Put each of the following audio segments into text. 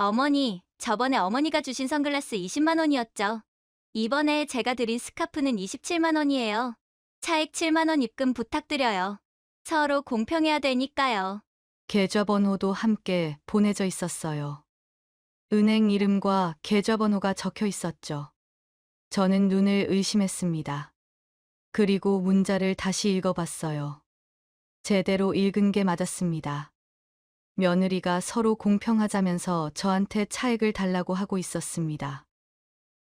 어머니, 저번에 어머니가 주신 선글라스 20만 원이었죠. 이번에 제가 드린 스카프는 27만 원이에요. 차액 7만 원 입금 부탁드려요. 서로 공평해야 되니까요. 계좌번호도 함께 보내져 있었어요. 은행 이름과 계좌번호가 적혀 있었죠. 저는 눈을 의심했습니다. 그리고 문자를 다시 읽어봤어요. 제대로 읽은 게 맞았습니다. 며느리가 서로 공평하자면서 저한테 차액을 달라고 하고 있었습니다.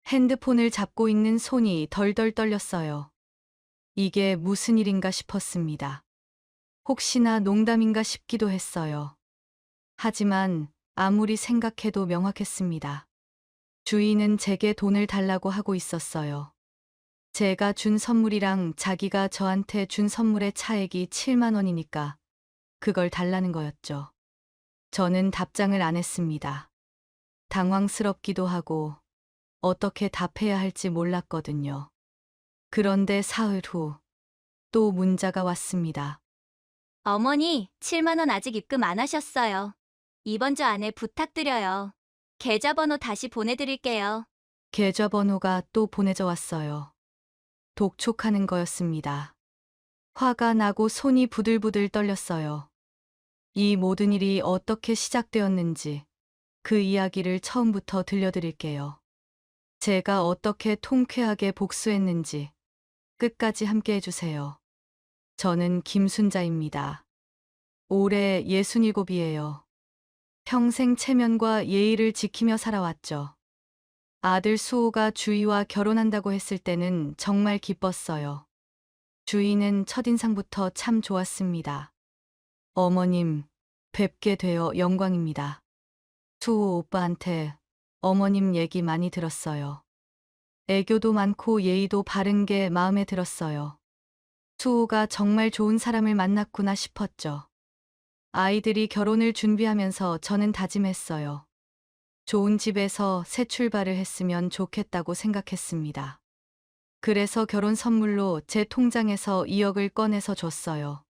핸드폰을 잡고 있는 손이 덜덜 떨렸어요. 이게 무슨 일인가 싶었습니다. 혹시나 농담인가 싶기도 했어요. 하지만 아무리 생각해도 명확했습니다. 주인은 제게 돈을 달라고 하고 있었어요. 제가 준 선물이랑 자기가 저한테 준 선물의 차액이 7만 원이니까 그걸 달라는 거였죠. 저는 답장을 안 했습니다. 당황스럽기도 하고 어떻게 답해야 할지 몰랐거든요. 그런데 사흘 후 또 문자가 왔습니다. 어머니, 7만 원 아직 입금 안 하셨어요. 이번 주 안에 부탁드려요. 계좌번호 다시 보내드릴게요. 계좌번호가 또 보내져 왔어요. 독촉하는 거였습니다. 화가 나고 손이 부들부들 떨렸어요. 이 모든 일이 어떻게 시작되었는지 그 이야기를 처음부터 들려드릴게요. 제가 어떻게 통쾌하게 복수했는지 끝까지 함께 해주세요. 저는 김순자입니다. 올해 67이에요. 평생 체면과 예의를 지키며 살아왔죠. 아들 수호가 주희와 결혼한다고 했을 때는 정말 기뻤어요. 주희는 첫인상부터 참 좋았습니다. 어머님, 뵙게 되어 영광입니다. 수호 오빠한테 어머님 얘기 많이 들었어요. 애교도 많고 예의도 바른 게 마음에 들었어요. 수호가 정말 좋은 사람을 만났구나 싶었죠. 아이들이 결혼을 준비하면서 저는 다짐했어요. 좋은 집에서 새 출발을 했으면 좋겠다고 생각했습니다. 그래서 결혼 선물로 제 통장에서 2억을 꺼내서 줬어요.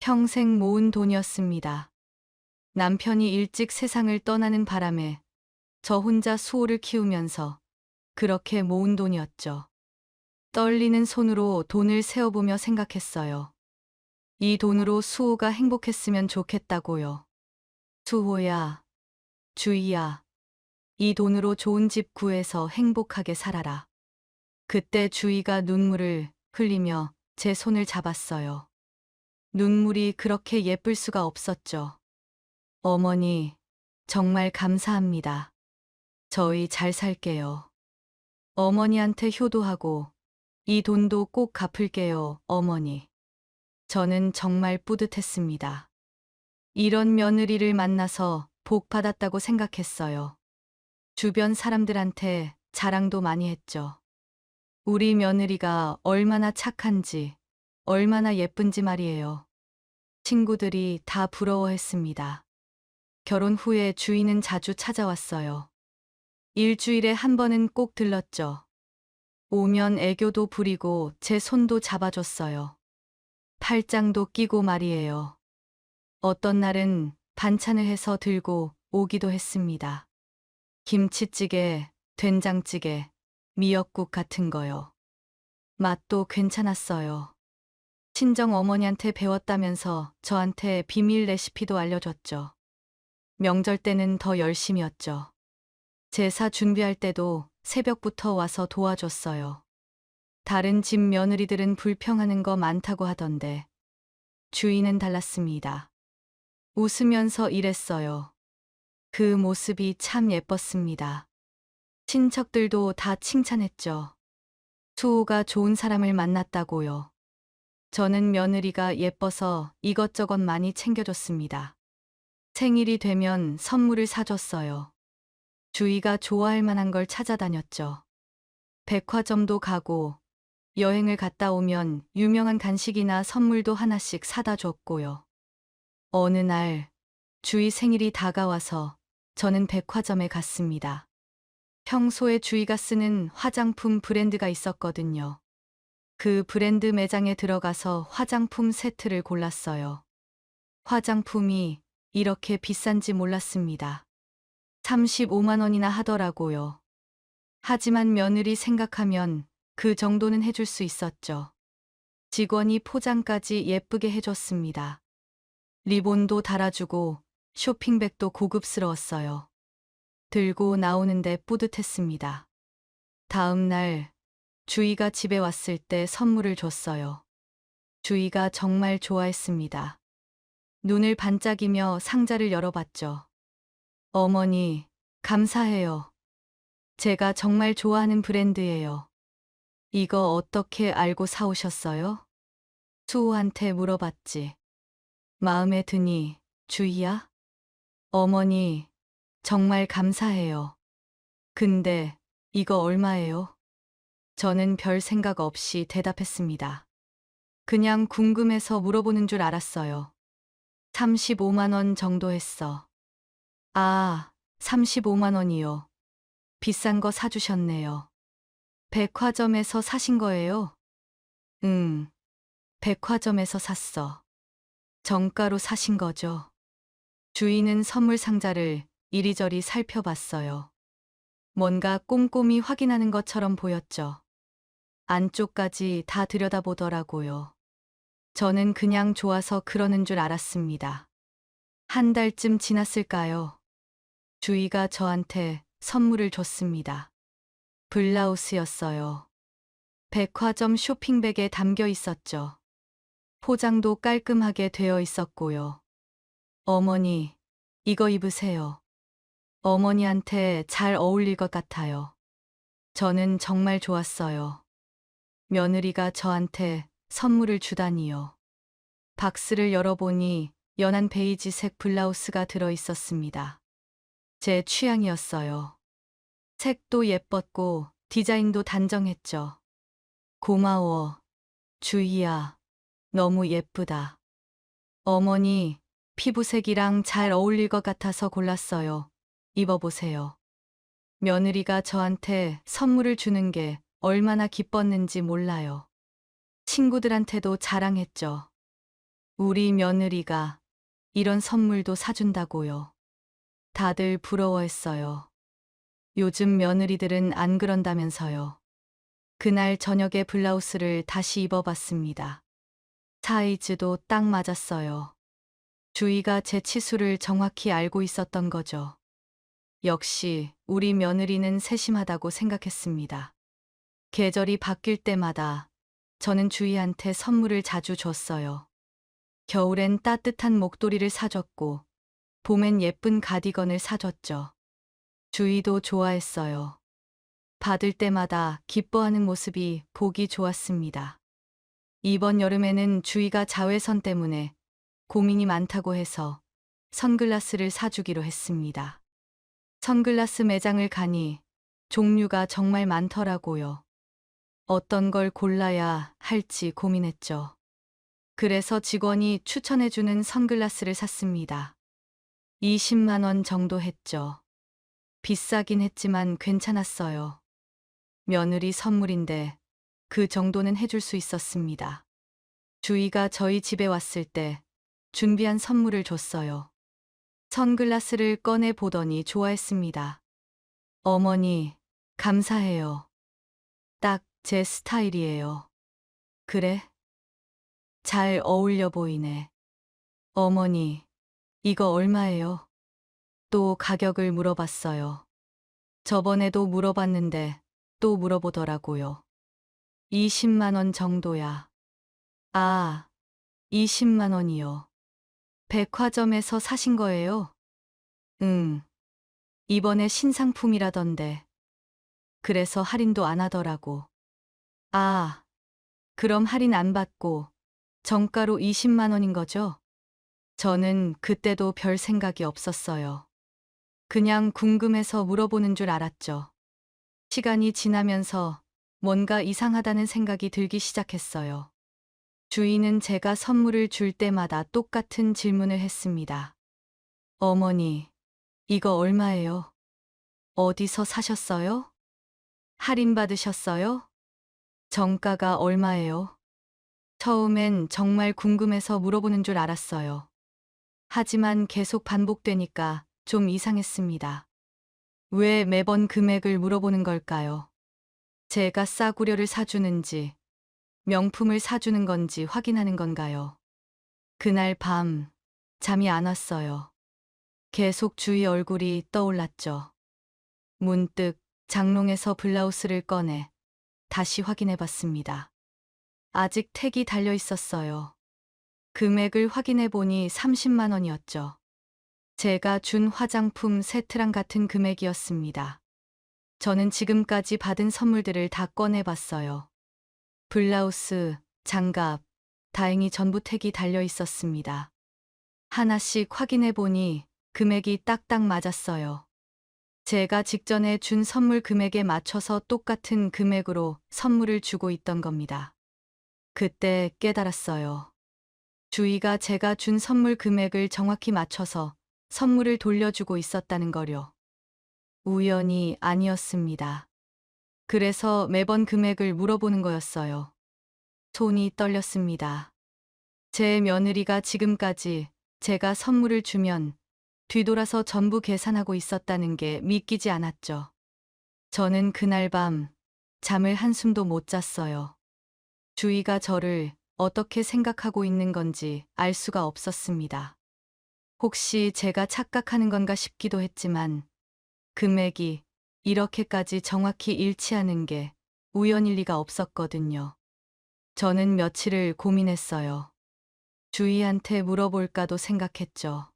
평생 모은 돈이었습니다. 남편이 일찍 세상을 떠나는 바람에 저 혼자 수호를 키우면서 그렇게 모은 돈이었죠. 떨리는 손으로 돈을 세어보며 생각했어요. 이 돈으로 수호가 행복했으면 좋겠다고요. 수호야, 주희야, 이 돈으로 좋은 집 구해서 행복하게 살아라. 그때 주희가 눈물을 흘리며 제 손을 잡았어요. 눈물이 그렇게 예쁠 수가 없었죠. 어머니, 정말 감사합니다. 저희 잘 살게요. 어머니한테 효도하고 이 돈도 꼭 갚을게요, 어머니. 저는 정말 뿌듯했습니다. 이런 며느리를 만나서 복 받았다고 생각했어요. 주변 사람들한테 자랑도 많이 했죠. 우리 며느리가 얼마나 착한지, 얼마나 예쁜지 말이에요. 친구들이 다 부러워했습니다. 결혼 후에 주인은 자주 찾아왔어요. 일주일에 한 번은 꼭 들렀죠. 오면 애교도 부리고 제 손도 잡아줬어요. 팔짱도 끼고 말이에요. 어떤 날은 반찬을 해서 들고 오기도 했습니다. 김치찌개, 된장찌개, 미역국 같은 거요. 맛도 괜찮았어요. 친정 어머니한테 배웠다면서 저한테 비밀 레시피도 알려줬죠. 명절 때는 더 열심이었죠. 제사 준비할 때도 새벽부터 와서 도와줬어요. 다른 집 며느리들은 불평하는 거 많다고 하던데 주인은 달랐습니다. 웃으면서 일했어요. 그 모습이 참 예뻤습니다. 친척들도 다 칭찬했죠. 수호가 좋은 사람을 만났다고요. 저는 며느리가 예뻐서 이것저것 많이 챙겨줬습니다. 생일이 되면 선물을 사줬어요. 주희가 좋아할 만한 걸 찾아다녔죠. 백화점도 가고 여행을 갔다 오면 유명한 간식이나 선물도 하나씩 사다 줬고요. 어느 날 주희 생일이 다가와서 저는 백화점에 갔습니다. 평소에 주희가 쓰는 화장품 브랜드가 있었거든요. 그 브랜드 매장에 들어가서 화장품 세트를 골랐어요. 화장품이 이렇게 비싼지 몰랐습니다. 35만 원이나 하더라고요. 하지만 며느리 생각하면 그 정도는 해줄 수 있었죠. 직원이 포장까지 예쁘게 해줬습니다. 리본도 달아주고 쇼핑백도 고급스러웠어요. 들고 나오는데 뿌듯했습니다. 다음 날 주희가 집에 왔을 때 선물을 줬어요. 주희가 정말 좋아했습니다. 눈을 반짝이며 상자를 열어봤죠. 어머니, 감사해요. 제가 정말 좋아하는 브랜드예요. 이거 어떻게 알고 사오셨어요? 수호한테 물어봤지. 마음에 드니, 주희야? 어머니, 정말 감사해요. 근데 이거 얼마예요? 저는 별 생각 없이 대답했습니다. 그냥 궁금해서 물어보는 줄 알았어요. 35만 원 정도 했어. 아, 35만 원이요. 비싼 거 사주셨네요. 백화점에서 사신 거예요? 응, 백화점에서 샀어. 정가로 사신 거죠. 주인은 선물 상자를 이리저리 살펴봤어요. 뭔가 꼼꼼히 확인하는 것처럼 보였죠. 안쪽까지 다 들여다보더라고요. 저는 그냥 좋아서 그러는 줄 알았습니다. 한 달쯤 지났을까요? 주희가 저한테 선물을 줬습니다. 블라우스였어요. 백화점 쇼핑백에 담겨 있었죠. 포장도 깔끔하게 되어 있었고요. 어머니, 이거 입으세요. 어머니한테 잘 어울릴 것 같아요. 저는 정말 좋았어요. 며느리가 저한테 선물을 주다니요. 박스를 열어보니 연한 베이지색 블라우스가 들어 있었습니다. 제 취향이었어요. 색도 예뻤고 디자인도 단정했죠. 고마워, 주희야. 너무 예쁘다. 어머니, 피부색이랑 잘 어울릴 것 같아서 골랐어요. 입어보세요. 며느리가 저한테 선물을 주는 게 얼마나 기뻤는지 몰라요. 친구들한테도 자랑했죠. 우리 며느리가 이런 선물도 사준다고요. 다들 부러워했어요. 요즘 며느리들은 안 그런다면서요. 그날 저녁에 블라우스를 다시 입어봤습니다. 사이즈도 딱 맞았어요. 주희가 제 치수를 정확히 알고 있었던 거죠. 역시 우리 며느리는 세심하다고 생각했습니다. 계절이 바뀔 때마다 저는 주희한테 선물을 자주 줬어요. 겨울엔 따뜻한 목도리를 사줬고, 봄엔 예쁜 가디건을 사줬죠. 주희도 좋아했어요. 받을 때마다 기뻐하는 모습이 보기 좋았습니다. 이번 여름에는 주희가 자외선 때문에 고민이 많다고 해서 선글라스를 사주기로 했습니다. 선글라스 매장을 가니 종류가 정말 많더라고요. 어떤 걸 골라야 할지 고민했죠. 그래서 직원이 추천해주는 선글라스를 샀습니다. 20만 원 정도 했죠. 비싸긴 했지만 괜찮았어요. 며느리 선물인데 그 정도는 해줄 수 있었습니다. 주희가 저희 집에 왔을 때 준비한 선물을 줬어요. 선글라스를 꺼내 보더니 좋아했습니다. 어머니, 감사해요. 딱 제 스타일이에요. 그래? 잘 어울려 보이네. 어머니, 이거 얼마예요? 또 가격을 물어봤어요. 저번에도 물어봤는데 또 물어보더라고요. 20만 원 정도야. 아, 20만 원이요. 백화점에서 사신 거예요? 응. 이번에 신상품이라던데. 그래서 할인도 안 하더라고. 아, 그럼 할인 안 받고 정가로 20만 원인 거죠? 저는 그때도 별 생각이 없었어요. 그냥 궁금해서 물어보는 줄 알았죠. 시간이 지나면서 뭔가 이상하다는 생각이 들기 시작했어요. 주인은 제가 선물을 줄 때마다 똑같은 질문을 했습니다. 어머니, 이거 얼마예요? 어디서 사셨어요? 할인 받으셨어요? 정가가 얼마예요? 처음엔 정말 궁금해서 물어보는 줄 알았어요. 하지만 계속 반복되니까 좀 이상했습니다. 왜 매번 금액을 물어보는 걸까요? 제가 싸구려를 사주는지, 명품을 사주는 건지 확인하는 건가요? 그날 밤, 잠이 안 왔어요. 계속 주희 얼굴이 떠올랐죠. 문득 장롱에서 블라우스를 꺼내 다시 확인해 봤습니다. 아직 택이 달려 있었어요. 금액을 확인해 보니 30만 원이었죠. 제가 준 화장품 세트랑 같은 금액이었습니다. 저는 지금까지 받은 선물들을 다 꺼내 봤어요. 블라우스, 장갑, 다행히 전부 택이 달려 있었습니다. 하나씩 확인해 보니 금액이 딱딱 맞았어요. 제가 직전에 준 선물 금액에 맞춰서 똑같은 금액으로 선물을 주고 있던 겁니다. 그때 깨달았어요. 주희가 제가 준 선물 금액을 정확히 맞춰서 선물을 돌려주고 있었다는 거요. 우연이 아니었습니다. 그래서 매번 금액을 물어보는 거였어요. 손이 떨렸습니다. 제 며느리가 지금까지 제가 선물을 주면 뒤돌아서 전부 계산하고 있었다는 게 믿기지 않았죠. 저는 그날 밤 잠을 한숨도 못 잤어요. 주희가 저를 어떻게 생각하고 있는 건지 알 수가 없었습니다. 혹시 제가 착각하는 건가 싶기도 했지만 금액이 이렇게까지 정확히 일치하는 게 우연일 리가 없었거든요. 저는 며칠을 고민했어요. 주희한테 물어볼까도 생각했죠.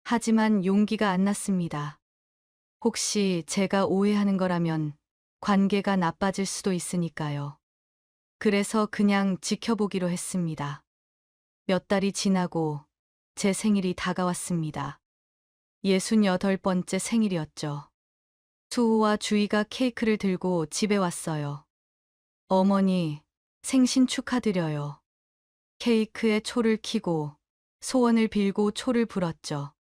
하지만 용기가 안 났습니다. 혹시 제가 오해하는 거라면 관계가 나빠질 수도 있으니까요. 그래서 그냥 지켜보기로 했습니다. 몇 달이 지나고 제 생일이 다가왔습니다. 68번째 생일이었죠. 수호와 주희가 케이크를 들고 집에 왔어요. 어머니, 생신 축하드려요. 케이크에 초를 켜고 소원을 빌고 초를 불었죠.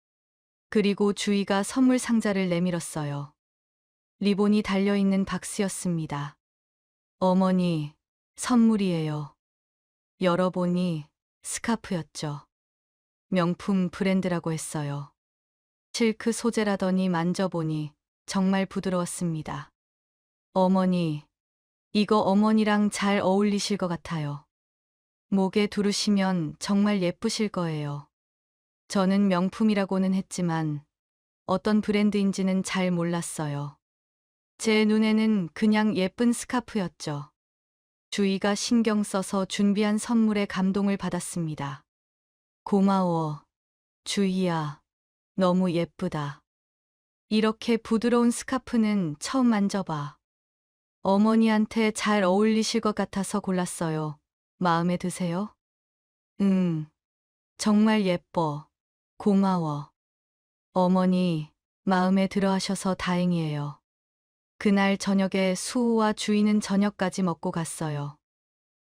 그리고 주희가 선물 상자를 내밀었어요. 리본이 달려있는 박스였습니다. 어머니, 선물이에요. 열어보니 스카프였죠. 명품 브랜드라고 했어요. 실크 소재라더니 만져보니 정말 부드러웠습니다. 어머니, 이거 어머니랑 잘 어울리실 것 같아요. 목에 두르시면 정말 예쁘실 거예요. 저는 명품이라고는 했지만 어떤 브랜드인지는 잘 몰랐어요. 제 눈에는 그냥 예쁜 스카프였죠. 주희가 신경 써서 준비한 선물에 감동을 받았습니다. 고마워, 주희야. 너무 예쁘다. 이렇게 부드러운 스카프는 처음 만져봐. 어머니한테 잘 어울리실 것 같아서 골랐어요. 마음에 드세요? 정말 예뻐. 고마워. 어머니, 마음에 들어 하셔서 다행이에요. 그날 저녁에 수호와 주희는 저녁까지 먹고 갔어요.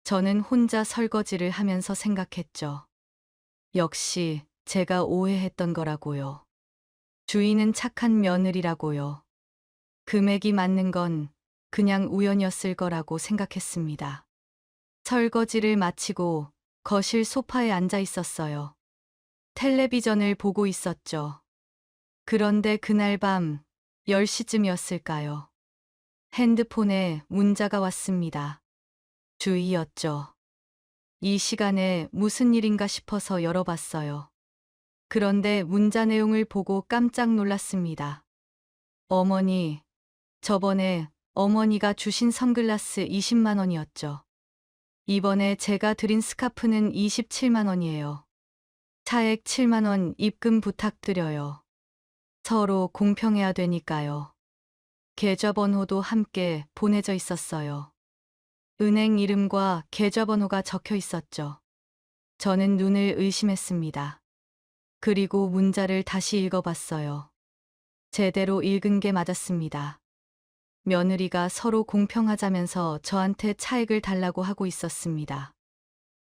저는 혼자 설거지를 하면서 생각했죠. 역시 제가 오해했던 거라고요. 주희는 착한 며느리라고요. 금액이 맞는 건 그냥 우연이었을 거라고 생각했습니다. 설거지를 마치고 거실 소파에 앉아 있었어요. 텔레비전을 보고 있었죠. 그런데 그날 밤 10시쯤이었을까요? 핸드폰에 문자가 왔습니다. 주희였죠. 이 시간에 무슨 일인가 싶어서 열어봤어요. 그런데 문자 내용을 보고 깜짝 놀랐습니다. 어머니, 저번에 어머니가 주신 선글라스 20만 원이었죠. 이번에 제가 드린 스카프는 27만 원이에요. 차액 7만 원 입금 부탁드려요. 서로 공평해야 되니까요. 계좌번호도 함께 보내져 있었어요. 은행 이름과 계좌번호가 적혀 있었죠. 저는 눈을 의심했습니다. 그리고 문자를 다시 읽어봤어요. 제대로 읽은 게 맞았습니다. 며느리가 서로 공평하자면서 저한테 차액을 달라고 하고 있었습니다.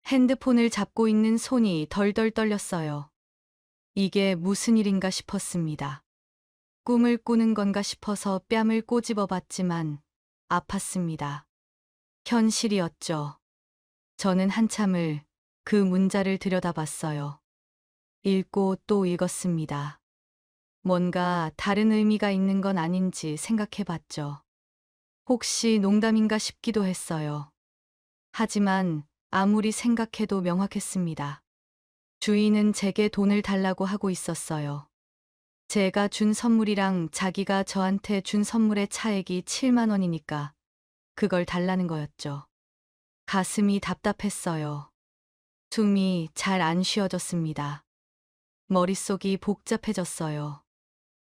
핸드폰을 잡고 있는 손이 덜덜 떨렸어요. 이게 무슨 일인가 싶었습니다. 꿈을 꾸는 건가 싶어서 뺨을 꼬집어 봤지만 아팠습니다. 현실이었죠. 저는 한참을 그 문자를 들여다봤어요. 읽고 또 읽었습니다. 뭔가 다른 의미가 있는 건 아닌지 생각해 봤죠. 혹시 농담인가 싶기도 했어요. 하지만 아무리 생각해도 명확했습니다. 주인은 제게 돈을 달라고 하고 있었어요. 제가 준 선물이랑 자기가 저한테 준 선물의 차액이 7만 원이니까 그걸 달라는 거였죠. 가슴이 답답했어요. 숨이 잘 안 쉬어졌습니다. 머릿속이 복잡해졌어요.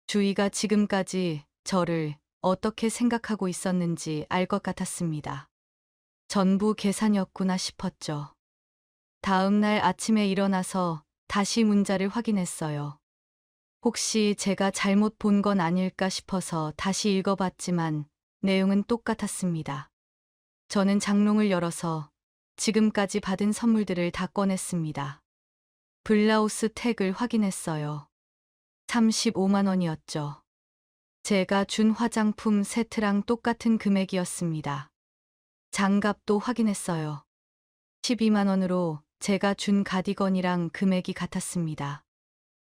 주희가 지금까지 저를 어떻게 생각하고 있었는지 알 것 같았습니다. 전부 계산이었구나 싶었죠. 다음 날 아침에 일어나서 다시 문자를 확인했어요. 혹시 제가 잘못 본 건 아닐까 싶어서 다시 읽어봤지만 내용은 똑같았습니다. 저는 장롱을 열어서 지금까지 받은 선물들을 다 꺼냈습니다. 블라우스 택을 확인했어요. 35만 원이었죠. 제가 준 화장품 세트랑 똑같은 금액이었습니다. 장갑도 확인했어요. 12만 원으로 제가 준 가디건이랑 금액이 같았습니다.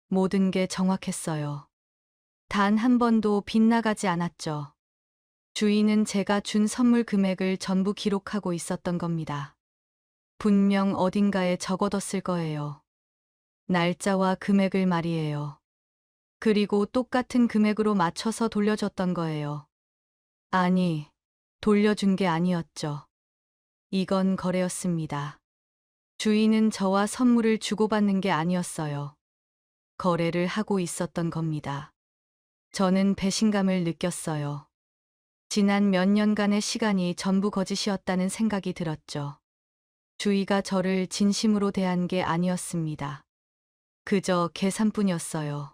모든 게 정확했어요. 단 한 번도 빗나가지 않았죠. 주인은 제가 준 선물 금액을 전부 기록하고 있었던 겁니다. 분명 어딘가에 적어뒀을 거예요. 날짜와 금액을 말이에요. 그리고 똑같은 금액으로 맞춰서 돌려줬던 거예요. 아니, 돌려준 게 아니었죠. 이건 거래였습니다. 주인은 저와 선물을 주고받는 게 아니었어요. 거래를 하고 있었던 겁니다. 저는 배신감을 느꼈어요. 지난 몇 년간의 시간이 전부 거짓이었다는 생각이 들었죠. 주희가 저를 진심으로 대한 게 아니었습니다. 그저 계산뿐이었어요.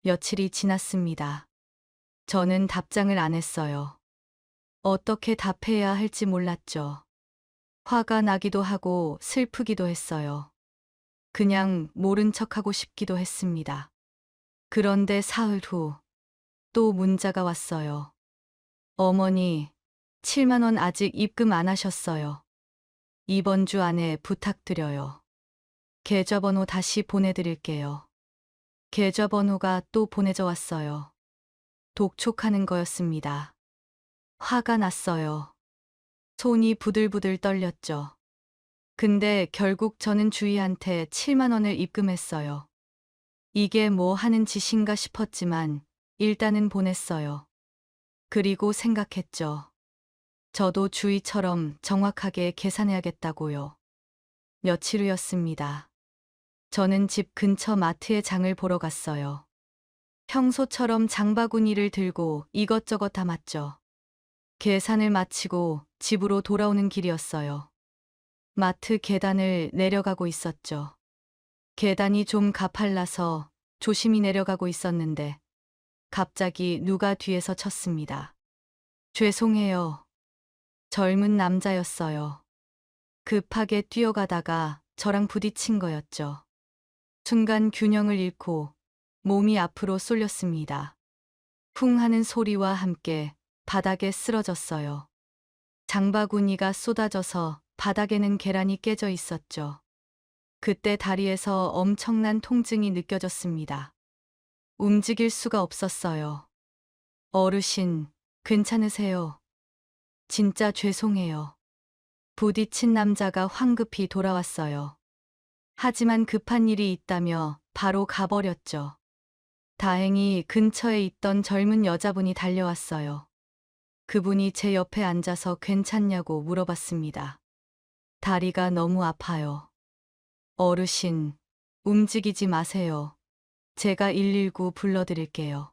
며칠이 지났습니다. 저는 답장을 안 했어요. 어떻게 답해야 할지 몰랐죠. 화가 나기도 하고 슬프기도 했어요. 그냥 모른 척하고 싶기도 했습니다. 그런데 사흘 후 또 문자가 왔어요. 어머니, 7만 원 아직 입금 안 하셨어요. 이번 주 안에 부탁드려요. 계좌번호 다시 보내드릴게요. 계좌번호가 또 보내져 왔어요. 독촉하는 거였습니다. 화가 났어요. 손이 부들부들 떨렸죠. 근데 결국 저는 주희한테 7만 원을 입금했어요. 이게 뭐 하는 짓인가 싶었지만 일단은 보냈어요. 그리고 생각했죠. 저도 주희처럼 정확하게 계산해야겠다고요. 며칠 후였습니다. 저는 집 근처 마트에 장을 보러 갔어요. 평소처럼 장바구니를 들고 이것저것 담았죠. 계산을 마치고 집으로 돌아오는 길이었어요. 마트 계단을 내려가고 있었죠. 계단이 좀 가팔라서 조심히 내려가고 있었는데 갑자기 누가 뒤에서 쳤습니다. 죄송해요. 젊은 남자였어요. 급하게 뛰어가다가 저랑 부딪힌 거였죠. 순간 균형을 잃고 몸이 앞으로 쏠렸습니다. 쿵 하는 소리와 함께 바닥에 쓰러졌어요. 장바구니가 쏟아져서 바닥에는 계란이 깨져 있었죠. 그때 다리에서 엄청난 통증이 느껴졌습니다. 움직일 수가 없었어요. 어르신, 괜찮으세요? 진짜 죄송해요. 부딪힌 남자가 황급히 돌아왔어요. 하지만 급한 일이 있다며 바로 가버렸죠. 다행히 근처에 있던 젊은 여자분이 달려왔어요. 그분이 제 옆에 앉아서 괜찮냐고 물어봤습니다. 다리가 너무 아파요. 어르신, 움직이지 마세요. 제가 119 불러드릴게요.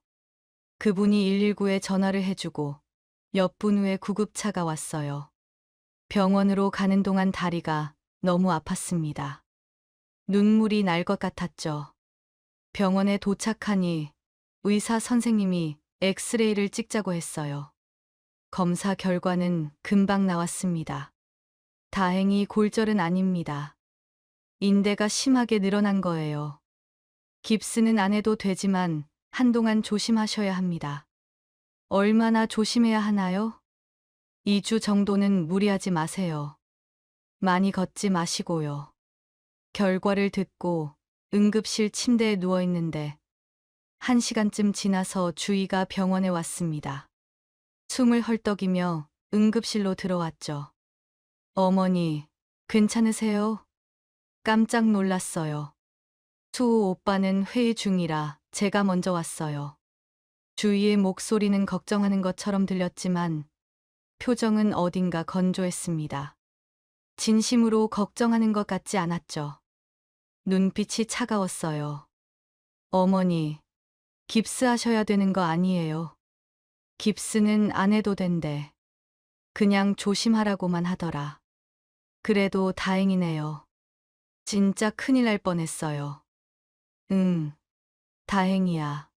그분이 119에 전화를 해주고 몇 분 후에 구급차가 왔어요. 병원으로 가는 동안 다리가 너무 아팠습니다. 눈물이 날 것 같았죠. 병원에 도착하니 의사 선생님이 엑스레이를 찍자고 했어요. 검사 결과는 금방 나왔습니다. 다행히 골절은 아닙니다. 인대가 심하게 늘어난 거예요. 깁스는 안 해도 되지만 한동안 조심하셔야 합니다. 얼마나 조심해야 하나요? 2주 정도는 무리하지 마세요. 많이 걷지 마시고요. 결과를 듣고 응급실 침대에 누워 있는데 1시간쯤 지나서 주희가 병원에 왔습니다. 숨을 헐떡이며 응급실로 들어왔죠. 어머니, 괜찮으세요? 깜짝 놀랐어요. 수호 오빠는 회의 중이라 제가 먼저 왔어요. 주희의 목소리는 걱정하는 것처럼 들렸지만 표정은 어딘가 건조했습니다. 진심으로 걱정하는 것 같지 않았죠. 눈빛이 차가웠어요. 어머니, 깁스하셔야 되는 거 아니에요. 깁스는 안 해도 된대. 그냥 조심하라고만 하더라. 그래도 다행이네요. 진짜 큰일 날 뻔했어요. 응, 다행이야.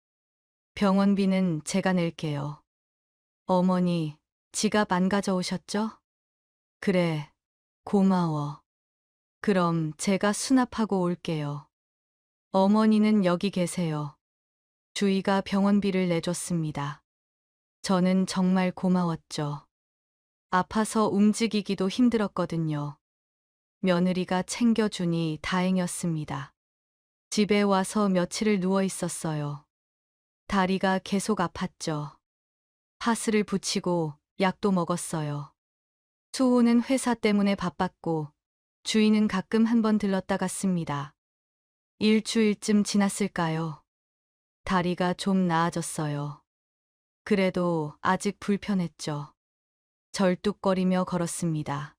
병원비는 제가 낼게요. 어머니, 지갑 안 가져오셨죠? 그래, 고마워. 그럼 제가 수납하고 올게요. 어머니는 여기 계세요. 주희가 병원비를 내줬습니다. 저는 정말 고마웠죠. 아파서 움직이기도 힘들었거든요. 며느리가 챙겨주니 다행이었습니다. 집에 와서 며칠을 누워 있었어요. 다리가 계속 아팠죠. 파스를 붙이고 약도 먹었어요. 수호는 회사 때문에 바빴고 주희는 가끔 한번 들렀다 갔습니다. 일주일쯤 지났을까요? 다리가 좀 나아졌어요. 그래도 아직 불편했죠. 절뚝거리며 걸었습니다.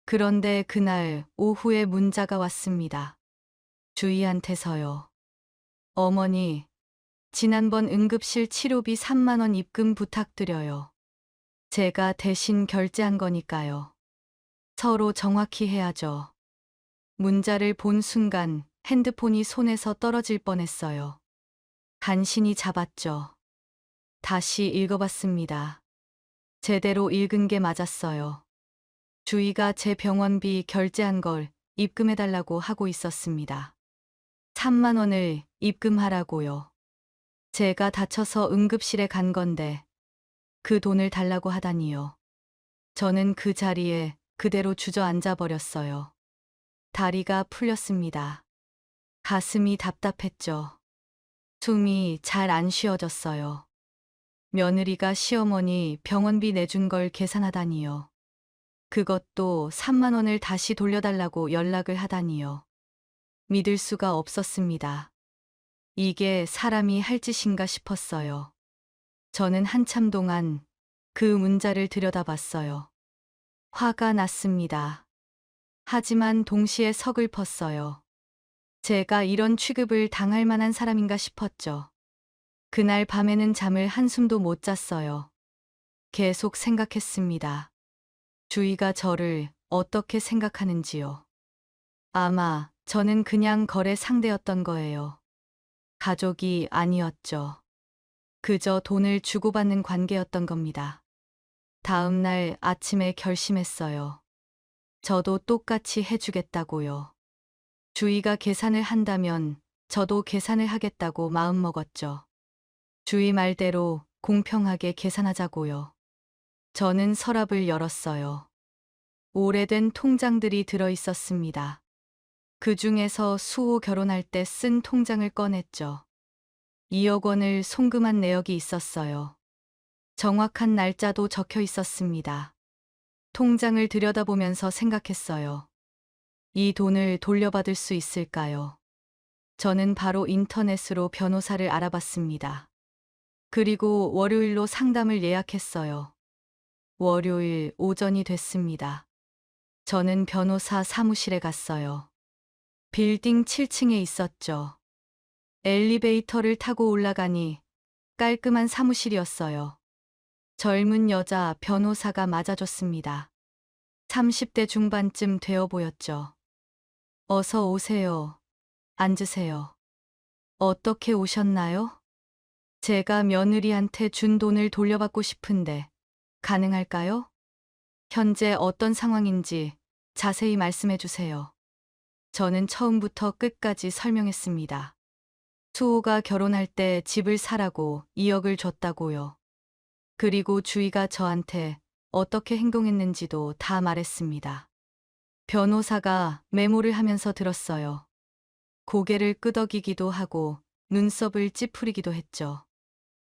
그런데 그날 오후에 문자가 왔습니다. 주희한테서요. 어머니, 지난번 응급실 치료비 3만 원 입금 부탁드려요. 제가 대신 결제한 거니까요. 서로 정확히 해야죠. 문자를 본 순간 핸드폰이 손에서 떨어질 뻔했어요. 간신히 잡았죠. 다시 읽어봤습니다. 제대로 읽은 게 맞았어요. 주희가 제 병원비 결제한 걸 입금해달라고 하고 있었습니다. 3만 원을 입금하라고요. 제가 다쳐서 응급실에 간 건데 그 돈을 달라고 하다니요. 저는 그 자리에 그대로 주저앉아 버렸어요. 다리가 풀렸습니다. 가슴이 답답했죠. 숨이 잘 안 쉬어졌어요. 며느리가 시어머니 병원비 내준 걸 계산하다니요. 그것도 3만 원을 다시 돌려달라고 연락을 하다니요. 믿을 수가 없었습니다. 이게 사람이 할 짓인가 싶었어요. 저는 한참 동안 그 문자를 들여다봤어요. 화가 났습니다. 하지만 동시에 서글펐어요. 제가 이런 취급을 당할 만한 사람인가 싶었죠. 그날 밤에는 잠을 한숨도 못 잤어요. 계속 생각했습니다. 주희가 저를 어떻게 생각하는지요. 아마 저는 그냥 거래 상대였던 거예요. 가족이 아니었죠. 그저 돈을 주고받는 관계였던 겁니다. 다음 날 아침에 결심했어요. 저도 똑같이 해주겠다고요. 주희가 계산을 한다면 저도 계산을 하겠다고 마음먹었죠. 주희 말대로 공평하게 계산하자고요. 저는 서랍을 열었어요. 오래된 통장들이 들어 있었습니다. 그 중에서 수호 결혼할 때 쓴 통장을 꺼냈죠. 2억 원을 송금한 내역이 있었어요. 정확한 날짜도 적혀 있었습니다. 통장을 들여다보면서 생각했어요. 이 돈을 돌려받을 수 있을까요? 저는 바로 인터넷으로 변호사를 알아봤습니다. 그리고 월요일로 상담을 예약했어요. 월요일 오전이 됐습니다. 저는 변호사 사무실에 갔어요. 빌딩 7층에 있었죠. 엘리베이터를 타고 올라가니 깔끔한 사무실이었어요. 젊은 여자 변호사가 맞아줬습니다. 30대 중반쯤 되어 보였죠. 어서 오세요. 앉으세요. 어떻게 오셨나요? 제가 며느리한테 준 돈을 돌려받고 싶은데 가능할까요? 현재 어떤 상황인지 자세히 말씀해 주세요. 저는 처음부터 끝까지 설명했습니다. 수호가 결혼할 때 집을 사라고 2억을 줬다고요. 그리고 주희가 저한테 어떻게 행동했는지도 다 말했습니다. 변호사가 메모를 하면서 들었어요. 고개를 끄덕이기도 하고 눈썹을 찌푸리기도 했죠.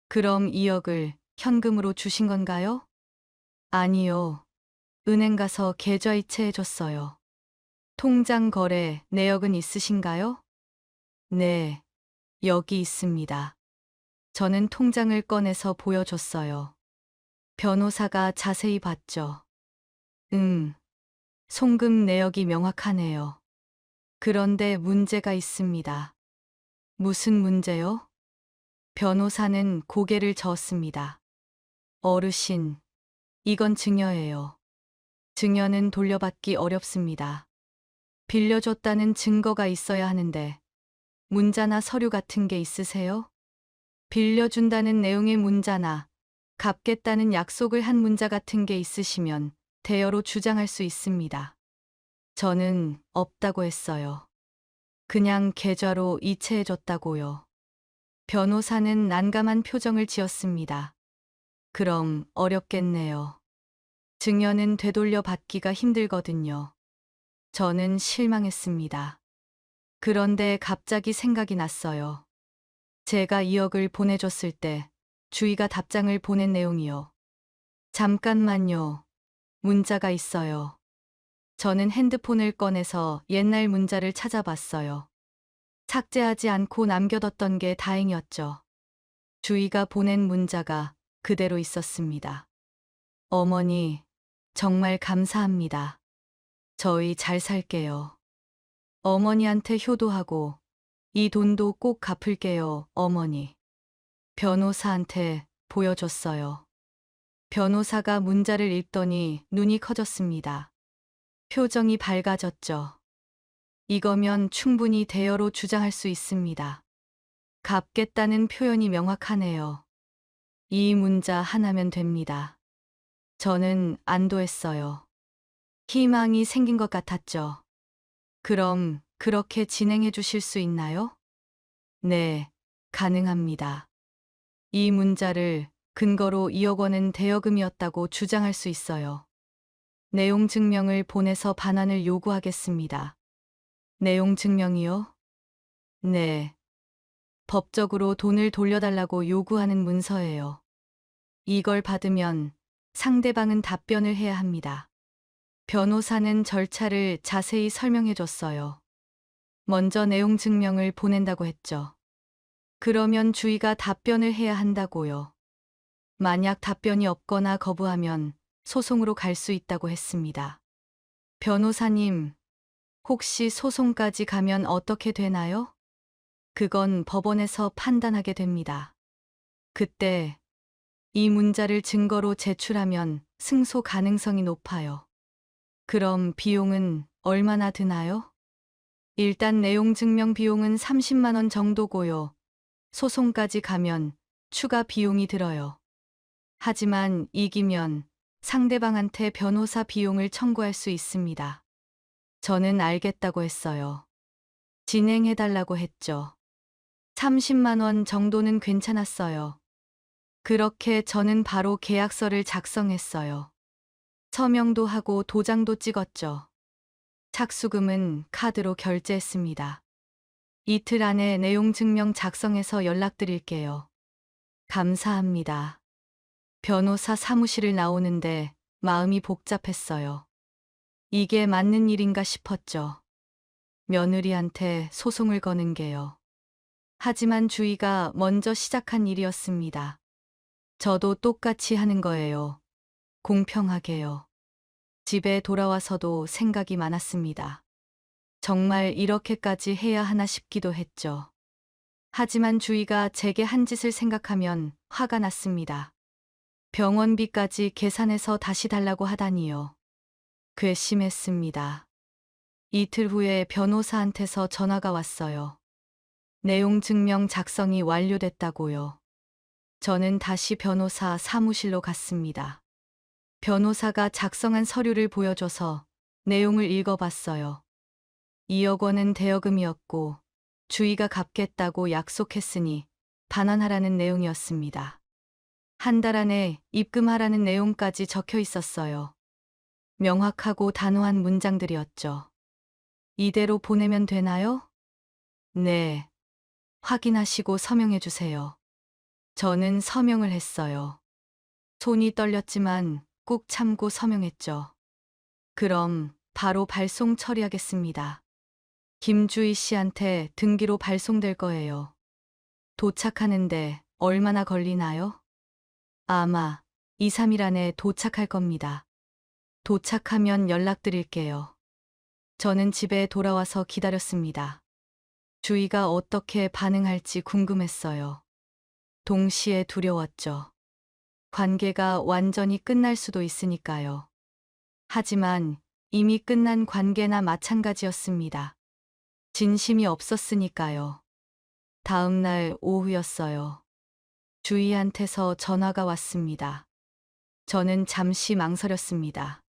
그럼 2억을 현금으로 주신 건가요? 아니요. 은행 가서 계좌이체 해줬어요. 통장 거래 내역은 있으신가요? 네, 여기 있습니다. 저는 통장을 꺼내서 보여줬어요. 변호사가 자세히 봤죠. 송금 내역이 명확하네요. 그런데 문제가 있습니다. 무슨 문제요? 변호사는 고개를 저었습니다. 어르신, 이건 증여예요. 증여는 돌려받기 어렵습니다. 빌려줬다는 증거가 있어야 하는데, 문자나 서류 같은 게 있으세요? 빌려준다는 내용의 문자나 갚겠다는 약속을 한 문자 같은 게 있으시면 대여로 주장할 수 있습니다. 저는 없다고 했어요. 그냥 계좌로 이체해줬다고요. 변호사는 난감한 표정을 지었습니다. 그럼 어렵겠네요. 증여는 되돌려 받기가 힘들거든요. 저는 실망했습니다. 그런데 갑자기 생각이 났어요. 제가 2억을 보내줬을 때 주희가 답장을 보낸 내용이요. 잠깐만요. 문자가 있어요. 저는 핸드폰을 꺼내서 옛날 문자를 찾아봤어요. 삭제하지 않고 남겨뒀던 게 다행이었죠. 주희가 보낸 문자가 그대로 있었습니다. 어머니, 정말 감사합니다. 저희 잘 살게요. 어머니한테 효도하고 이 돈도 꼭 갚을게요, 어머니. 변호사한테 보여줬어요. 변호사가 문자를 읽더니 눈이 커졌습니다. 표정이 밝아졌죠. 이거면 충분히 대여로 주장할 수 있습니다. 갚겠다는 표현이 명확하네요. 이 문자 하나면 됩니다. 저는 안도했어요. 희망이 생긴 것 같았죠. 그럼 그렇게 진행해 주실 수 있나요? 네, 가능합니다. 이 문자를 근거로 2억 원은 대여금이었다고 주장할 수 있어요. 내용 증명을 보내서 반환을 요구하겠습니다. 내용 증명이요? 네. 법적으로 돈을 돌려달라고 요구하는 문서예요. 이걸 받으면 상대방은 답변을 해야 합니다. 변호사는 절차를 자세히 설명해 줬어요. 먼저 내용 증명을 보낸다고 했죠. 그러면 주희가 답변을 해야 한다고요. 만약 답변이 없거나 거부하면 소송으로 갈 수 있다고 했습니다. 변호사님, 혹시 소송까지 가면 어떻게 되나요? 그건 법원에서 판단하게 됩니다. 그때 이 문자를 증거로 제출하면 승소 가능성이 높아요. 그럼 비용은 얼마나 드나요? 일단 내용 증명 비용은 30만 원 정도고요. 소송까지 가면 추가 비용이 들어요. 하지만 이기면 상대방한테 변호사 비용을 청구할 수 있습니다. 저는 알겠다고 했어요. 진행해달라고 했죠. 30만 원 정도는 괜찮았어요. 그렇게 저는 바로 계약서를 작성했어요. 서명도 하고 도장도 찍었죠. 착수금은 카드로 결제했습니다. 이틀 안에 내용 증명 작성해서 연락드릴게요. 감사합니다. 변호사 사무실을 나오는데 마음이 복잡했어요. 이게 맞는 일인가 싶었죠. 며느리한테 소송을 거는 게요. 하지만 주희가 먼저 시작한 일이었습니다. 저도 똑같이 하는 거예요. 공평하게요. 집에 돌아와서도 생각이 많았습니다. 정말 이렇게까지 해야 하나 싶기도 했죠. 하지만 주희가 제게 한 짓을 생각하면 화가 났습니다. 병원비까지 계산해서 다시 달라고 하다니요. 괘씸했습니다. 이틀 후에 변호사한테서 전화가 왔어요. 내용 증명 작성이 완료됐다고요. 저는 다시 변호사 사무실로 갔습니다. 변호사가 작성한 서류를 보여줘서 내용을 읽어봤어요. 2억 원은 대여금이었고 주희가 갚겠다고 약속했으니 반환하라는 내용이었습니다. 한 달 안에 입금하라는 내용까지 적혀 있었어요. 명확하고 단호한 문장들이었죠. 이대로 보내면 되나요? 네. 확인하시고 서명해 주세요. 저는 서명을 했어요. 손이 떨렸지만 꾹 참고 서명했죠. 그럼 바로 발송 처리하겠습니다. 김주희 씨한테 등기로 발송될 거예요. 도착하는데 얼마나 걸리나요? 아마 2, 3일 안에 도착할 겁니다. 도착하면 연락드릴게요. 저는 집에 돌아와서 기다렸습니다. 주희가 어떻게 반응할지 궁금했어요. 동시에 두려웠죠. 관계가 완전히 끝날 수도 있으니까요. 하지만 이미 끝난 관계나 마찬가지였습니다. 진심이 없었으니까요. 다음 날 오후였어요. 주희한테서 전화가 왔습니다. 저는 잠시 망설였습니다.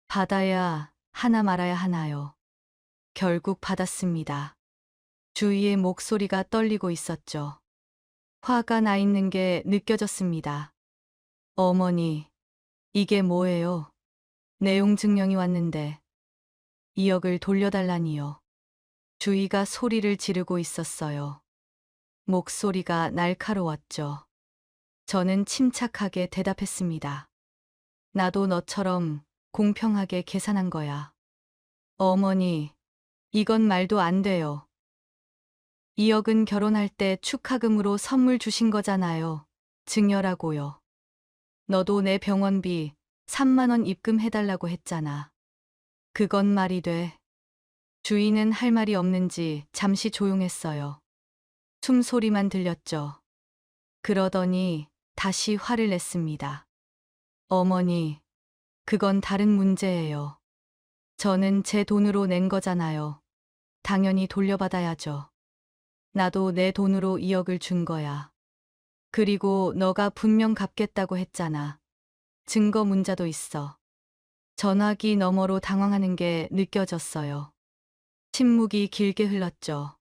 받아야 하나 말아야 하나요? 결국 받았습니다. 주희의 목소리가 떨리고 있었죠. 화가 나 있는 게 느껴졌습니다. 어머니, 이게 뭐예요? 내용 증명이 왔는데 2억을 돌려달라니요. 주희가 소리를 지르고 있었어요. 목소리가 날카로웠죠. 저는 침착하게 대답했습니다. 나도 너처럼 공평하게 계산한 거야. 어머니, 이건 말도 안 돼요. 2억은 결혼할 때 축하금으로 선물 주신 거잖아요. 증여라고요. 너도 내 병원비 3만 원 입금해달라고 했잖아. 그건 말이 돼. 주인은 할 말이 없는지 잠시 조용했어요. 숨소리만 들렸죠. 그러더니 다시 화를 냈습니다. 어머니, 그건 다른 문제예요. 저는 제 돈으로 낸 거잖아요. 당연히 돌려받아야죠. 나도 내 돈으로 2억을 준 거야. 그리고 너가 분명 갚겠다고 했잖아. 증거 문자도 있어. 전화기 너머로 당황하는 게 느껴졌어요. 침묵이 길게 흘렀죠.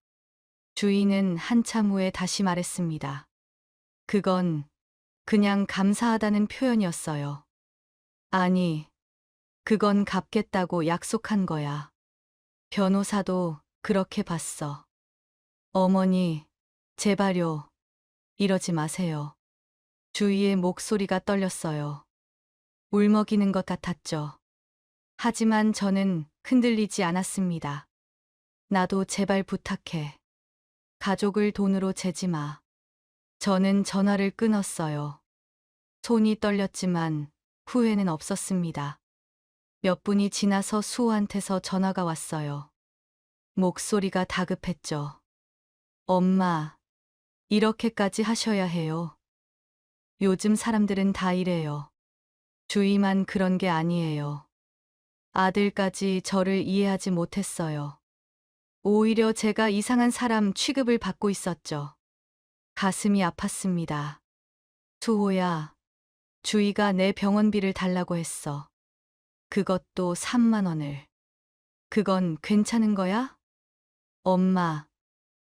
주인은 한참 후에 다시 말했습니다. 그건 그냥 감사하다는 표현이었어요. 아니, 그건 갚겠다고 약속한 거야. 변호사도 그렇게 봤어. 어머니, 제발요. 이러지 마세요. 주희의 목소리가 떨렸어요. 울먹이는 것 같았죠. 하지만 저는 흔들리지 않았습니다. 나도 제발 부탁해. 가족을 돈으로 재지 마. 저는 전화를 끊었어요. 손이 떨렸지만 후회는 없었습니다. 몇 분이 지나서 수호한테서 전화가 왔어요. 목소리가 다급했죠. 엄마, 이렇게까지 하셔야 해요. 요즘 사람들은 다 이래요. 주희만 그런 게 아니에요. 아들까지 저를 이해하지 못했어요. 오히려 제가 이상한 사람 취급을 받고 있었죠. 가슴이 아팠습니다. 수호야, 주희가 내 병원비를 달라고 했어. 그것도 3만 원을. 그건 괜찮은 거야? 엄마,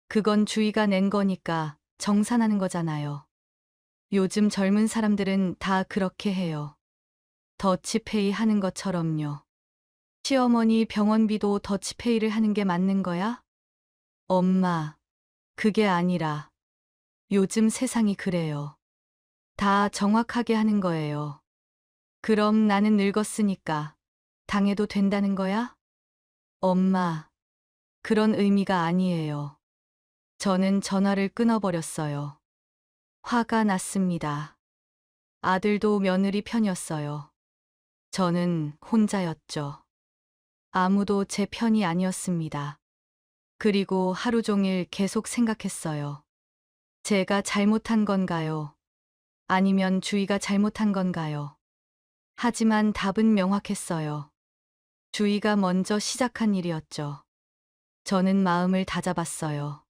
그건 주희가 낸 거니까 정산하는 거잖아요. 요즘 젊은 사람들은 다 그렇게 해요. 더치페이 하는 것처럼요. 시어머니 병원비도 더치페이를 하는 게 맞는 거야? 엄마, 그게 아니라 요즘 세상이 그래요. 다 정확하게 하는 거예요. 그럼 나는 늙었으니까 당해도 된다는 거야? 엄마, 그런 의미가 아니에요. 저는 전화를 끊어버렸어요. 화가 났습니다. 아들도 며느리 편이었어요. 저는 혼자였죠. 아무도 제 편이 아니었습니다. 그리고 하루 종일 계속 생각했어요. 제가 잘못한 건가요? 아니면 주희가 잘못한 건가요? 하지만 답은 명확했어요. 주희가 먼저 시작한 일이었죠. 저는 마음을 다잡았어요.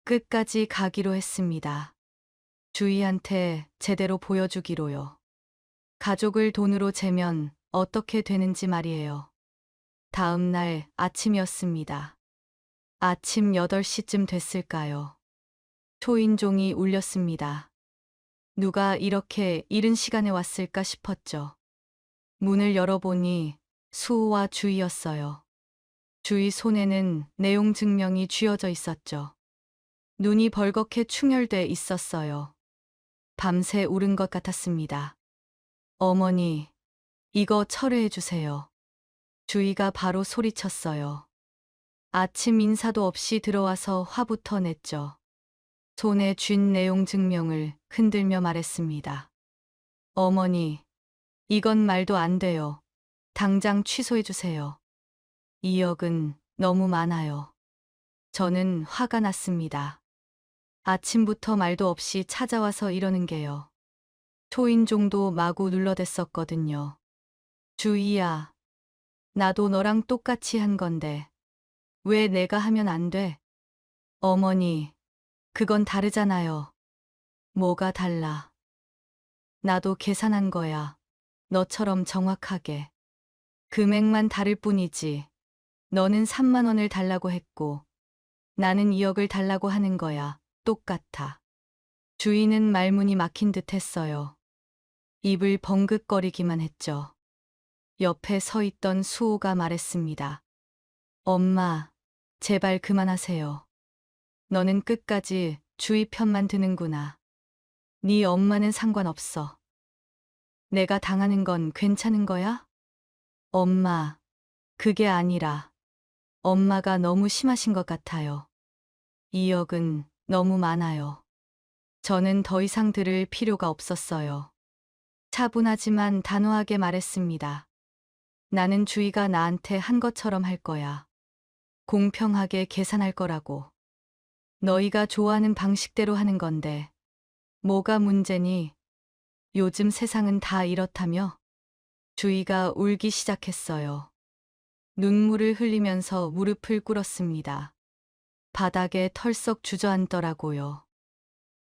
끝까지 가기로 했습니다. 주희한테 제대로 보여주기로요. 가족을 돈으로 재면 어떻게 되는지 말이에요. 다음 날 아침이었습니다. 아침 8시쯤 됐을까요? 초인종이 울렸습니다. 누가 이렇게 이른 시간에 왔을까 싶었죠. 문을 열어보니 수호와 주희였어요. 주희 손에는 내용 증명이 쥐어져 있었죠. 눈이 벌겋게 충혈돼 있었어요. 밤새 울은 것 같았습니다. 어머니, 이거 철회해 주세요. 주희가 바로 소리쳤어요. 아침 인사도 없이 들어와서 화부터 냈죠. 손에 쥔 내용 증명을 흔들며 말했습니다. 어머니, 이건 말도 안 돼요. 당장 취소해 주세요. 2억은 너무 많아요. 저는 화가 났습니다. 아침부터 말도 없이 찾아와서 이러는 게요. 초인종도 마구 눌러댔었거든요. 주희야, 나도 너랑 똑같이 한 건데 왜 내가 하면 안 돼? 어머니, 그건 다르잖아요. 뭐가 달라? 나도 계산한 거야. 너처럼 정확하게. 금액만 다를 뿐이지. 너는 3만 원을 달라고 했고 나는 2억을 달라고 하는 거야. 똑같아. 주인은 말문이 막힌 듯 했어요. 입을 벙긋거리기만 했죠. 옆에 서 있던 수호가 말했습니다. 엄마, 제발 그만하세요. 너는 끝까지 주희 편만 드는구나. 네 엄마는 상관없어. 내가 당하는 건 괜찮은 거야? 엄마, 그게 아니라 엄마가 너무 심하신 것 같아요. 2억은 너무 많아요. 저는 더 이상 들을 필요가 없었어요. 차분하지만 단호하게 말했습니다. 나는 주희가 나한테 한 것처럼 할 거야. 공평하게 계산할 거라고. 너희가 좋아하는 방식대로 하는 건데 뭐가 문제니? 요즘 세상은 다 이렇다며? 주희가 울기 시작했어요. 눈물을 흘리면서 무릎을 꿇었습니다. 바닥에 털썩 주저앉더라고요.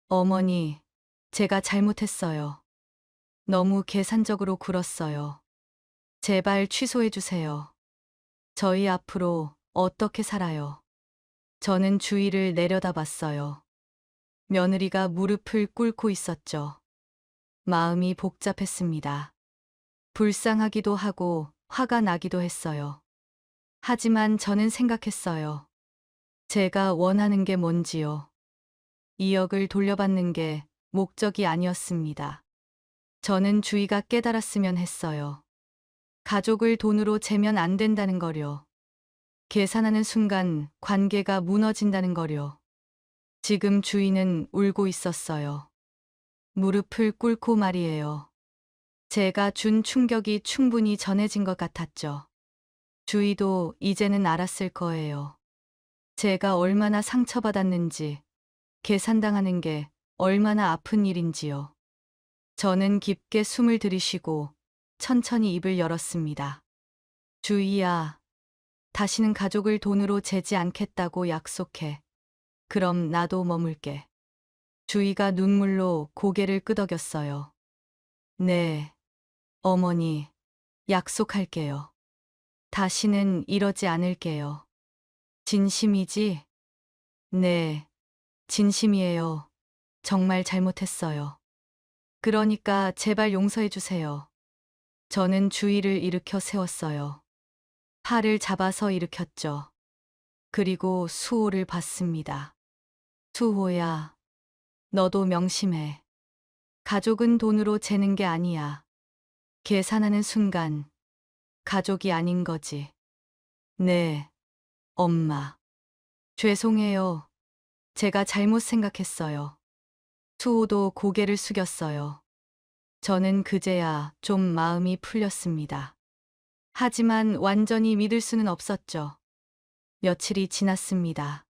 어머니, 제가 잘못했어요. 너무 계산적으로 굴었어요. 제발 취소해 주세요. 저희 앞으로 어떻게 살아요? 저는 주희를 내려다봤어요. 며느리가 무릎을 꿇고 있었죠. 마음이 복잡했습니다. 불쌍하기도 하고 화가 나기도 했어요. 하지만 저는 생각했어요. 제가 원하는 게 뭔지요. 2억을 돌려받는 게 목적이 아니었습니다. 저는 주희가 깨달았으면 했어요. 가족을 돈으로 재면 안 된다는 거려. 계산하는 순간 관계가 무너진다는 거려. 지금 주희는 울고 있었어요. 무릎을 꿇고 말이에요. 제가 준 충격이 충분히 전해진 것 같았죠. 주희도 이제는 알았을 거예요. 제가 얼마나 상처받았는지, 계산당하는 게 얼마나 아픈 일인지요. 저는 깊게 숨을 들이쉬고 천천히 입을 열었습니다. 주희야, 다시는 가족을 돈으로 재지 않겠다고 약속해. 그럼 나도 머물게. 주희가 눈물로 고개를 끄덕였어요. 네, 어머니, 약속할게요. 다시는 이러지 않을게요. 진심이지? 네, 진심이에요. 정말 잘못했어요. 그러니까 제발 용서해 주세요. 저는 주희를 일으켜 세웠어요. 팔을 잡아서 일으켰죠. 그리고 수호를 봤습니다. 수호야, 너도 명심해. 가족은 돈으로 재는 게 아니야. 계산하는 순간 가족이 아닌 거지. 네, 엄마. 죄송해요. 제가 잘못 생각했어요. 수호도 고개를 숙였어요. 저는 그제야 좀 마음이 풀렸습니다. 하지만 완전히 믿을 수는 없었죠. 며칠이 지났습니다.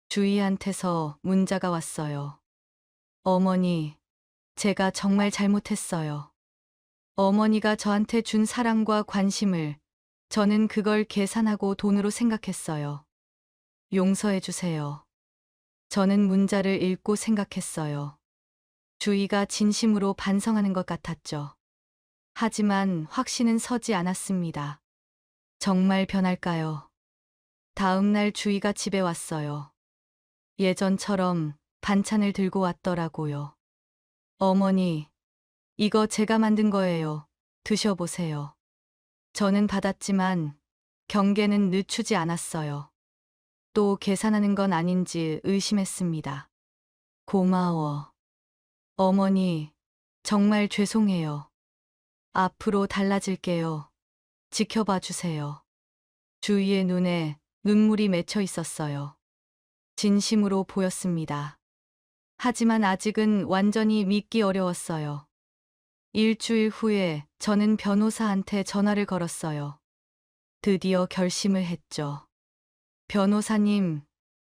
주희한테서 문자가 왔어요. 어머니, 제가 정말 잘못했어요. 어머니가 저한테 준 사랑과 관심을 저는 그걸 계산하고 돈으로 생각했어요. 용서해 주세요. 저는 문자를 읽고 생각했어요. 주희가 진심으로 반성하는 것 같았죠. 하지만 확신은 서지 않았습니다. 정말 변할까요? 다음 날 주희가 집에 왔어요. 예전처럼 반찬을 들고 왔더라고요. 어머니, 이거 제가 만든 거예요. 드셔보세요. 저는 받았지만 경계는 늦추지 않았어요. 또 계산하는 건 아닌지 의심했습니다. 고마워. 어머니, 정말 죄송해요. 앞으로 달라질게요. 지켜봐 주세요. 주희의 눈에 눈물이 맺혀 있었어요. 진심으로 보였습니다. 하지만 아직은 완전히 믿기 어려웠어요. 일주일 후에 저는 변호사한테 전화를 걸었어요. 드디어 결심을 했죠. 변호사님,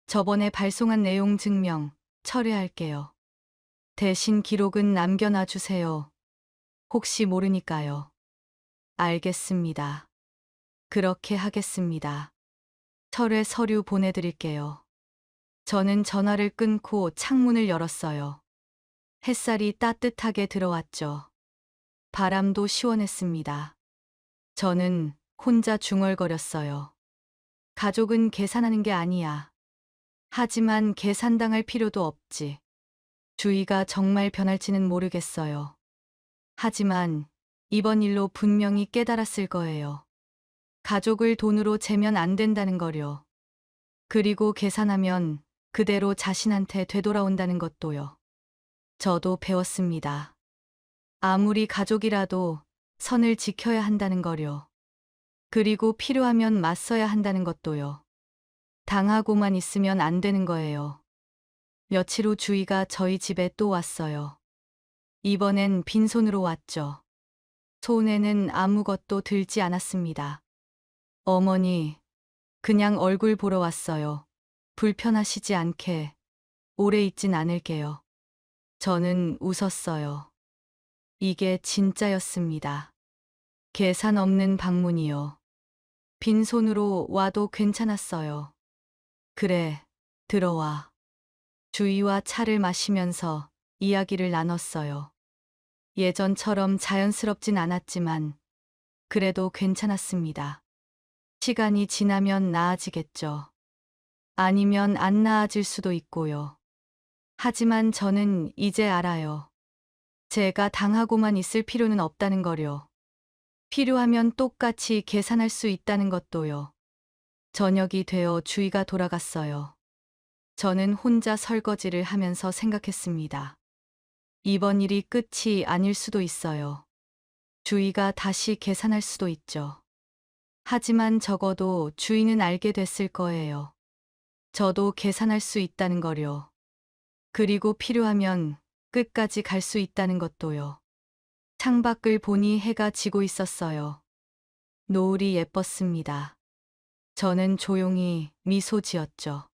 저번에 발송한 내용 증명 철회할게요. 대신 기록은 남겨놔 주세요. 혹시 모르니까요. 알겠습니다. 그렇게 하겠습니다. 철회 서류 보내드릴게요. 저는 전화를 끊고 창문을 열었어요. 햇살이 따뜻하게 들어왔죠. 바람도 시원했습니다. 저는 혼자 중얼거렸어요. 가족은 계산하는 게 아니야. 하지만 계산당할 필요도 없지. 주희가 정말 변할지는 모르겠어요. 하지만 이번 일로 분명히 깨달았을 거예요. 가족을 돈으로 재면 안 된다는 거요. 그리고 계산하면 그대로 자신한테 되돌아온다는 것도요. 저도 배웠습니다. 아무리 가족이라도 선을 지켜야 한다는 거요. 그리고 필요하면 맞서야 한다는 것도요. 당하고만 있으면 안 되는 거예요. 며칠 후 주희가 저희 집에 또 왔어요. 이번엔 빈손으로 왔죠. 손에는 아무것도 들지 않았습니다. 어머니, 그냥 얼굴 보러 왔어요. 불편하시지 않게 오래 있진 않을게요. 저는 웃었어요. 이게 진짜였습니다. 계산 없는 방문이요. 빈손으로 와도 괜찮았어요. 그래, 들어와. 주희와 차를 마시면서 이야기를 나눴어요. 예전처럼 자연스럽진 않았지만 그래도 괜찮았습니다. 시간이 지나면 나아지겠죠. 아니면 안 나아질 수도 있고요. 하지만 저는 이제 알아요. 제가 당하고만 있을 필요는 없다는 거요. 필요하면 똑같이 계산할 수 있다는 것도요. 저녁이 되어 주희가 돌아갔어요. 저는 혼자 설거지를 하면서 생각했습니다. 이번 일이 끝이 아닐 수도 있어요. 주희가 다시 계산할 수도 있죠. 하지만 적어도 주희는 알게 됐을 거예요. 저도 계산할 수 있다는 거요. 그리고 필요하면 끝까지 갈 수 있다는 것도요. 창밖을 보니 해가 지고 있었어요. 노을이 예뻤습니다. 저는 조용히 미소 지었죠.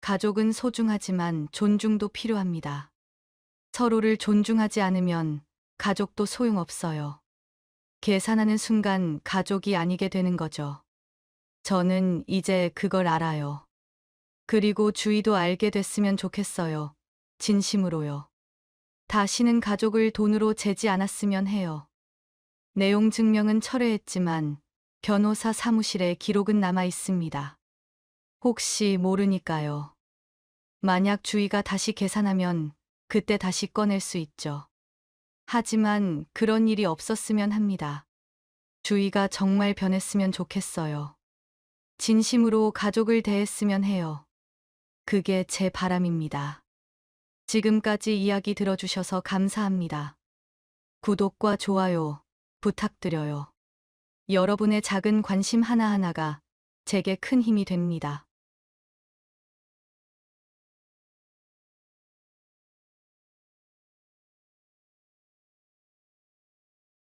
가족은 소중하지만 존중도 필요합니다. 서로를 존중하지 않으면 가족도 소용없어요. 계산하는 순간 가족이 아니게 되는 거죠. 저는 이제 그걸 알아요. 그리고 주희도 알게 됐으면 좋겠어요. 진심으로요. 다시는 가족을 돈으로 재지 않았으면 해요. 내용 증명은 철회했지만 변호사 사무실에 기록은 남아 있습니다. 혹시 모르니까요. 만약 주희가 다시 계산하면 그때 다시 꺼낼 수 있죠. 하지만 그런 일이 없었으면 합니다. 주희가 정말 변했으면 좋겠어요. 진심으로 가족을 대했으면 해요. 그게 제 바람입니다. 지금까지 이야기 들어주셔서 감사합니다. 구독과 좋아요 부탁드려요. 여러분의 작은 관심 하나하나가 제게 큰 힘이 됩니다.